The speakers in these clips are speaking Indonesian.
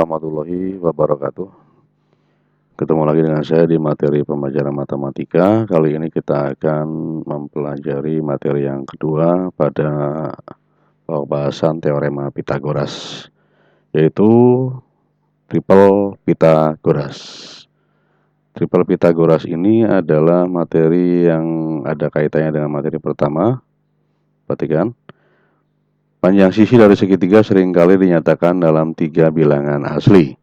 warahmatullahi wabarakatuh. Ketemu lagi dengan saya di materi pembelajaran matematika. Kali ini kita akan mempelajari materi yang kedua pada pembahasan teorema Pythagoras, yaitu triple Pythagoras. Triple Pythagoras ini adalah materi yang ada kaitannya dengan materi pertama. Perhatikan. Panjang sisi dari segitiga seringkali dinyatakan dalam tiga bilangan asli.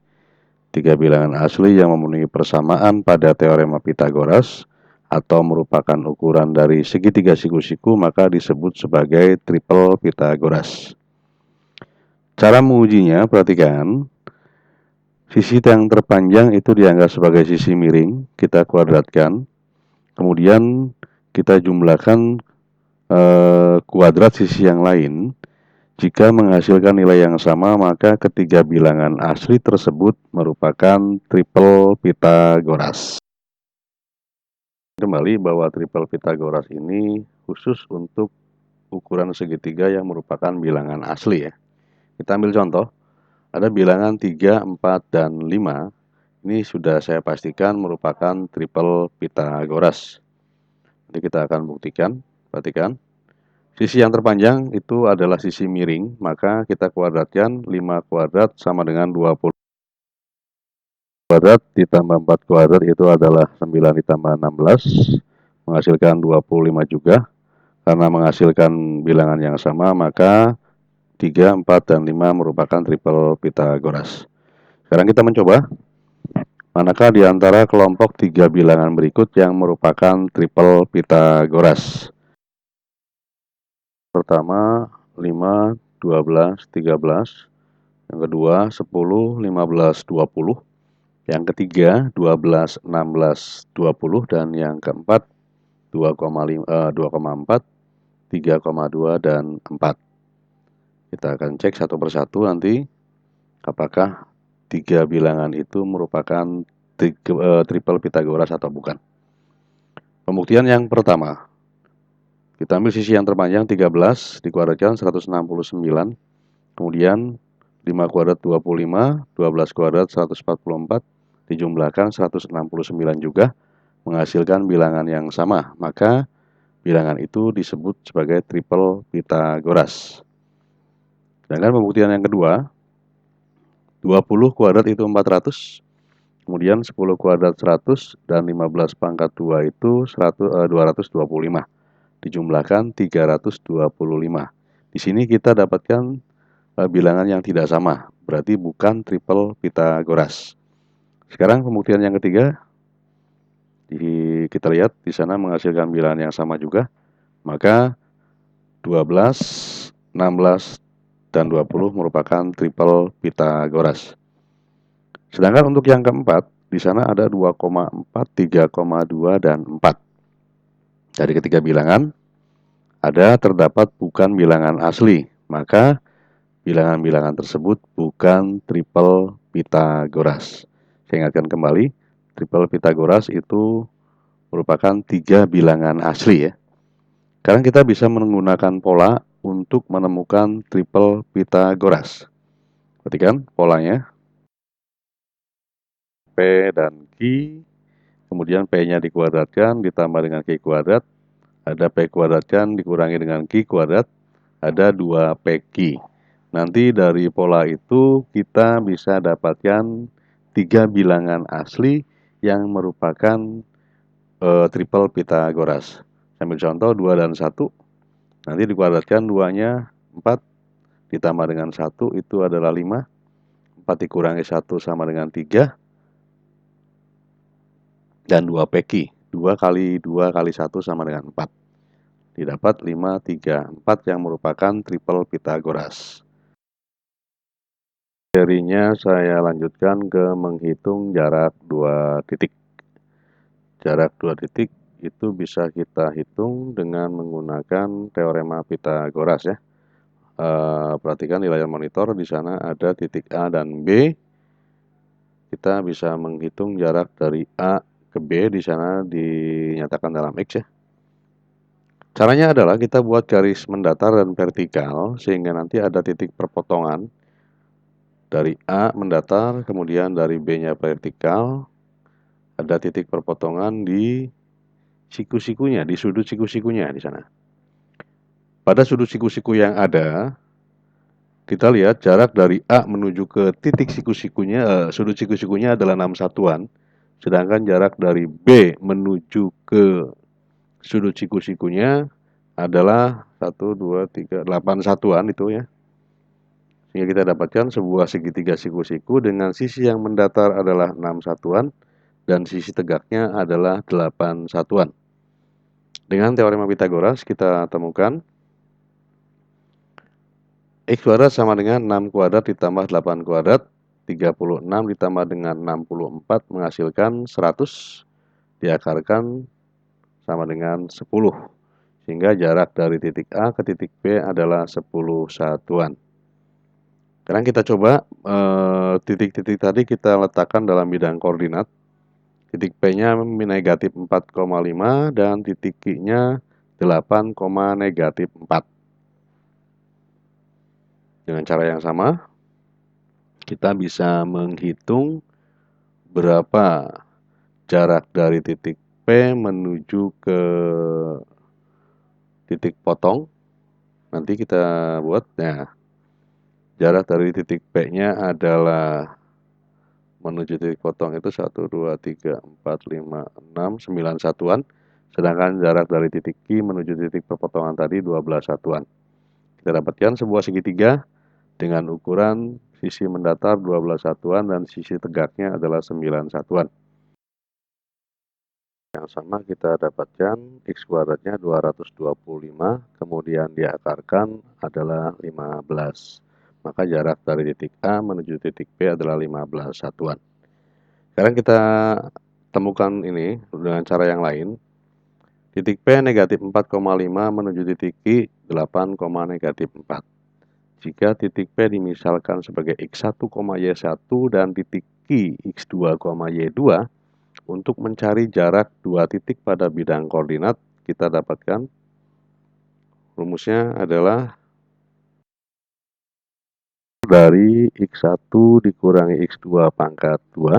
Tiga bilangan asli yang memenuhi persamaan pada teorema Pythagoras atau merupakan ukuran dari segitiga siku-siku maka disebut sebagai triple Pythagoras. Cara mengujinya, perhatikan. Sisi yang terpanjang itu dianggap sebagai sisi miring, kita kuadratkan. Kemudian kita jumlahkan kuadrat sisi yang lain. Jika menghasilkan nilai yang sama, maka ketiga bilangan asli tersebut merupakan triple Pythagoras. Kembali bahwa triple Pythagoras ini khusus untuk ukuran segitiga yang merupakan bilangan asli ya. Kita ambil contoh, ada bilangan 3, 4, dan 5. Ini sudah saya pastikan merupakan triple Pythagoras. Nanti kita akan buktikan, perhatikan. Sisi yang terpanjang itu adalah sisi miring, maka kita kuadratkan 5 kuadrat sama dengan 20 kuadrat ditambah 4 kuadrat itu adalah 9 ditambah 16, menghasilkan 25 juga. Karena menghasilkan bilangan yang sama, maka 3, 4, dan 5 merupakan triple Pythagoras. Sekarang kita mencoba, manakah di antara kelompok 3 bilangan berikut yang merupakan triple Pythagoras? Pertama, 5, 12, 13. Yang kedua, 10, 15, 20. Yang ketiga, 12, 16, 20. Dan yang keempat, 2,4, 3,2, dan 4. Kita akan cek satu persatu nanti apakah 3 bilangan itu merupakan triple Pythagoras atau bukan. Pembuktian yang pertama. Kita ambil sisi yang terpanjang 13, dikuadratkan 169, kemudian 5 kuadrat 25, 12 kuadrat 144, dijumlahkan 169 juga, menghasilkan bilangan yang sama, maka bilangan itu disebut sebagai triple Pythagoras. Sedangkan pembuktian yang kedua, 20 kuadrat itu 400, kemudian 10 kuadrat 100, dan 15 pangkat 2 itu 225. Dijumlahkan 325. Di sini kita dapatkan bilangan yang tidak sama, berarti bukan triple Pythagoras. Sekarang pembuktian yang ketiga, kita lihat di sana menghasilkan bilangan yang sama juga, maka 12, 16, dan 20 merupakan triple Pythagoras. Sedangkan untuk yang keempat, di sana ada 2,4, 3,2, dan 4. Dari ketiga bilangan, terdapat bukan bilangan asli, maka bilangan-bilangan tersebut bukan triple Pythagoras. Saya ingatkan kembali, triple Pythagoras itu merupakan 3 bilangan asli ya. Sekarang kita bisa menggunakan pola untuk menemukan triple Pythagoras. Perhatikan polanya. P dan Q, kemudian P-nya dikuadratkan ditambah dengan Q kuadrat, ada P kuadratkan dikurangi dengan Q kuadrat, ada 2PQ. Nanti dari pola itu kita bisa dapatkan 3 bilangan asli yang merupakan triple Pythagoras. Ambil contoh 2 dan 1, nanti dikuadratkan 2-nya 4, ditambah dengan 1 itu adalah 5, 4 dikurangi 1 sama dengan 3, dan 2PQ, 2 kali 2 kali 1 sama dengan 4. Didapat 5, 3, 4 yang merupakan triple Pythagoras. Materinya saya lanjutkan ke menghitung jarak 2 titik. Jarak 2 titik itu bisa kita hitung dengan menggunakan teorema Pythagoras ya. Perhatikan di layar monitor, di sana ada titik A dan B. Kita bisa menghitung jarak dari A ke B, di sana dinyatakan dalam X ya. Caranya adalah kita buat garis mendatar dan vertikal sehingga nanti ada titik perpotongan Dari A mendatar, kemudian dari B-nya vertikal, ada titik perpotongan di siku-sikunya, di sudut siku-sikunya di sana. Pada sudut siku-siku yang ada, kita lihat jarak dari A menuju ke titik siku-sikunya, sudut siku-sikunya adalah 6 satuan, sedangkan jarak dari B menuju ke sudut siku-sikunya adalah 1, 2, 3, 8 satuan itu ya. Sehingga kita dapatkan sebuah segitiga siku-siku dengan sisi yang mendatar adalah 6 satuan dan sisi tegaknya adalah 8 satuan. Dengan teorema Pitagoras kita temukan X kuadrat sama dengan 6 kuadrat ditambah 8 kuadrat, 36 ditambah dengan 64 menghasilkan 100 diakarkan sama dengan 10. Sehingga jarak dari titik A ke titik B adalah 10 satuan. Sekarang kita coba titik-titik tadi kita letakkan dalam bidang koordinat. Titik P-nya negatif 4,5 dan titik Q-nya 8, negatif 4. Dengan cara yang sama, kita bisa menghitung berapa jarak dari titik P menuju ke titik potong. Nanti kita buat, nah, jarak dari titik P-nya adalah menuju titik potong itu 1, 2, 3, 4, 5, 6, 9 satuan. Sedangkan jarak dari titik Q menuju titik perpotongan tadi 12 satuan. Kita dapatkan sebuah segitiga dengan ukuran sisi mendatar 12 satuan dan sisi tegaknya adalah 9 satuan. Yang sama kita dapatkan X kuadratnya 225, kemudian diakarkan adalah 15. Maka jarak dari titik A menuju titik B adalah 15 satuan. Sekarang kita temukan ini dengan cara yang lain. Titik P negatif 4,5 menuju titik Q 8, negatif 4. Jika titik P dimisalkan sebagai X1, Y1 dan titik Q X2, Y2, untuk mencari jarak dua titik pada bidang koordinat, kita dapatkan rumusnya adalah dari X1 dikurangi X2 pangkat 2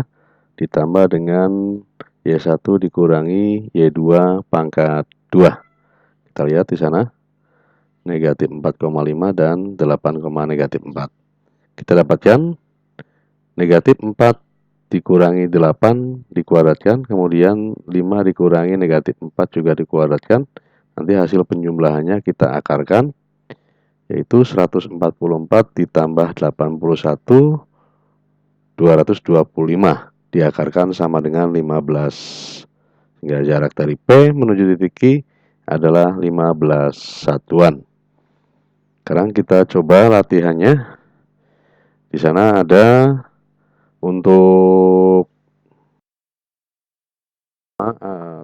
ditambah dengan Y1 dikurangi Y2 pangkat 2. Kita lihat di sana negatif 4,5 dan 8, negatif 4. Kita dapatkan negatif 4 dikurangi 8 dikuadratkan, kemudian 5 dikurangi negatif 4 juga dikuadratkan. Nanti hasil penjumlahannya kita akarkan, yaitu 144 ditambah 81, 225 diakarkan sama dengan 15. Sehingga jarak dari P menuju titik Q adalah 15 satuan. Sekarang kita coba latihannya. Di sana ada untuk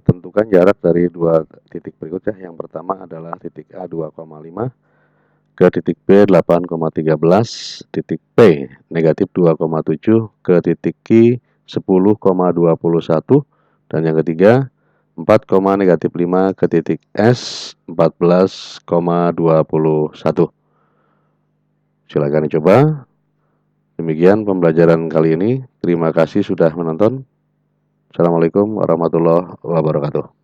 tentukan jarak dari dua titik berikutnya. Yang pertama adalah titik A 2,5 ke titik B 8,13, titik P negatif 2,7 ke titik Q 10,21, dan yang ketiga 4, negatif 5 ke titik S 14,21. Silakan dicoba. Demikian pembelajaran kali ini. Terima kasih sudah menonton. Assalamualaikum warahmatullahi wabarakatuh.